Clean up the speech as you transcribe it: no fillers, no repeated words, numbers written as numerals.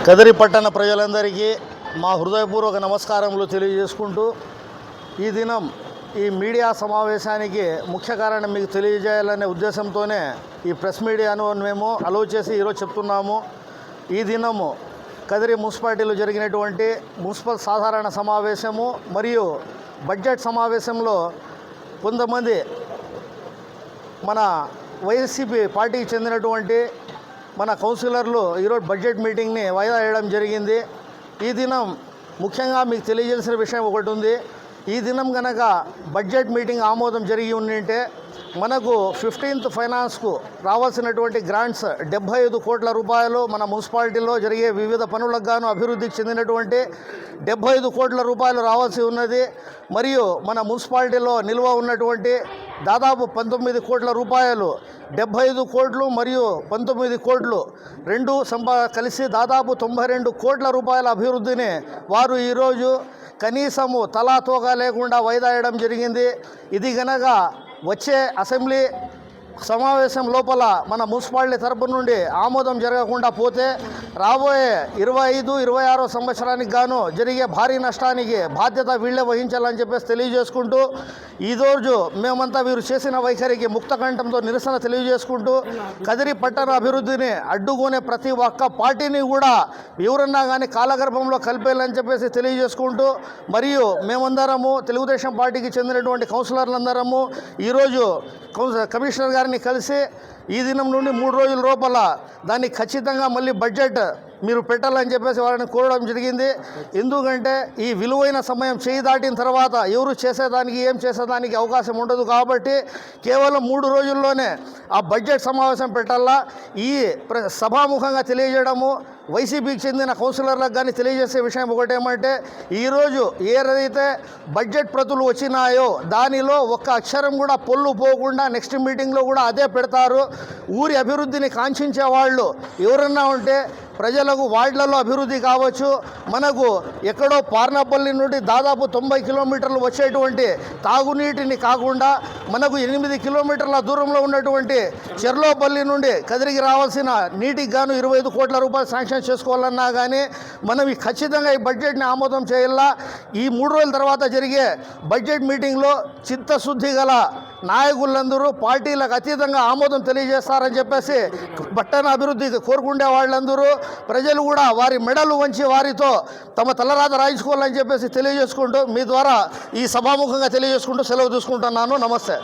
కదిరి పట్టణ ప్రజలందరికీ మా హృదయపూర్వక నమస్కారములు తెలియజేసుకుంటూ ఈ దినం ఈ మీడియా సమావేశానికి ముఖ్య కారణం మీకు తెలియజేయాలనే ఉద్దేశంతోనే ఈ ప్రెస్ మీడియాను మేము అలో చేసి ఈరోజు చెప్తున్నాము. ఈ దినము కదిరి మున్సిపాలిటీలో జరిగినటువంటి మున్సిపల్ సాధారణ సమావేశము మరియు బడ్జెట్ సమావేశంలో కొంతమంది మన వైఎస్సీపీ పార్టీకి చెందినటువంటి మన కౌన్సిలర్లు ఈరోజు బడ్జెట్ మీటింగ్ని వాయిదా వేయడం జరిగింది. ఈ దినం ముఖ్యంగా మీకు తెలియజేసిన విషయం ఒకటి ఉంది. ఈ దినం కనుక బడ్జెట్ మీటింగ్ ఆమోదం జరిగి ఉండింటే మనకు 15th ఫైనాన్స్కు రావాల్సినటువంటి గ్రాంట్స్ 75 కోట్ల రూపాయలు మన మున్సిపాలిటీలో జరిగే వివిధ పనులకు గాను అభివృద్ధికి చెందినటువంటి 75 కోట్ల రూపాయలు రావాల్సి ఉన్నది. మరియు మన మున్సిపాలిటీలో నిల్వ ఉన్నటువంటి దాదాపు 19 కోట్ల రూపాయలు 75 కోట్లు మరియు 19 కోట్లు రెండు కలిసి దాదాపు 92 కోట్ల రూపాయల అభివృద్ధిని వారు ఈరోజు కనీసము తలా తోగా లేకుండా వాయిదా వేయడం జరిగింది. ఇది గనక వచ్చే అసెంబ్లీ సమావేశం లోపల మన మున్సిపాలిటీ తరపు నుండి ఆమోదం జరగకుండా పోతే రాబోయే 25-26 సంవత్సరానికి గాను జరిగే భారీ నష్టానికి బాధ్యత వీళ్ళే వహించాలని చెప్పేసి తెలియజేసుకుంటూ ఈరోజు మేమంతా వీరు చేసిన వైఖరికి ముక్తకంఠంతో నిరసన తెలియజేసుకుంటూ కదిరి పట్టణ అభివృద్ధిని అడ్డుకునే ప్రతి ఒక్క పార్టీని కూడా ఎవరన్నా కానీ కాలగర్భంలో కలిపేయాలని చెప్పేసి తెలియజేసుకుంటూ మరియు మేమందరము తెలుగుదేశం పార్టీకి చెందినటువంటి కౌన్సిలర్లందరము ఈరోజు కమిషనర్ గారిని కలిసి ఈ దినం నుండి 3 రోజుల లోపల దాన్ని ఖచ్చితంగా మళ్ళీ బడ్జెట్ మీరు పెట్టాలని చెప్పేసి వాళ్ళని కోరడం జరిగింది. ఎందుకంటే ఈ విలువైన సమయం చేయి దాటిన తర్వాత ఎవరు చేసేదానికి ఏం చేసేదానికి అవకాశం ఉండదు కాబట్టి కేవలం 3 రోజుల్లోనే ఆ బడ్జెట్ సమావేశం పెట్టాలా. ఈ సభాముఖంగా తెలియజేయడము వైసీపీకి చెందిన కౌన్సిలర్లకు కానీ తెలియజేసే విషయం ఒకటేమంటే ఈరోజు ఏదైతే బడ్జెట్ ప్రతులు వచ్చినాయో దానిలో ఒక్క అక్షరం కూడా పొల్లు పోకుండా నెక్స్ట్ మీటింగ్లో కూడా అదే పెడతారు. ఊరి అభివృద్ధిని కాంక్షించే వాళ్ళు ఎవరన్నా ఉంటే ప్రజలకు వార్డులలో అభివృద్ధి కావచ్చు, మనకు ఎక్కడో పార్నపల్లి నుండి దాదాపు 90 కిలోమీటర్లు వచ్చేటువంటి తాగునీటిని కాకుండా మనకు 8 కిలోమీటర్ల దూరంలో ఉన్నటువంటి చెర్లోపల్లి నుండి కదిరికి రావాల్సిన నీటికి గాను 25 కోట్ల రూపాయలు శాంక్షన్ చేసుకోవాలన్నా కానీ మనం ఖచ్చితంగా ఈ బడ్జెట్ని ఆమోదం చేయాలా. ఈ 3 రోజుల తర్వాత జరిగే బడ్జెట్ మీటింగ్లో చిత్తశుద్ధి గల నాయకులందరూ పార్టీలకు అతీతంగా ఆమోదం తెలియజేస్తారని చెప్పేసి పట్టణ అభివృద్ధికి కోరుకునే వాళ్ళందరూ ప్రజలు కూడా వారి మెడలు వంచి వారితో తమ తలరాత రాయించుకోవాలని చెప్పేసి తెలియజేసుకుంటూ మీ ద్వారా ఈ సభాముఖంగా తెలియజేసుకుంటూ సెలవు తీసుకుంటున్నాను. నమస్తే.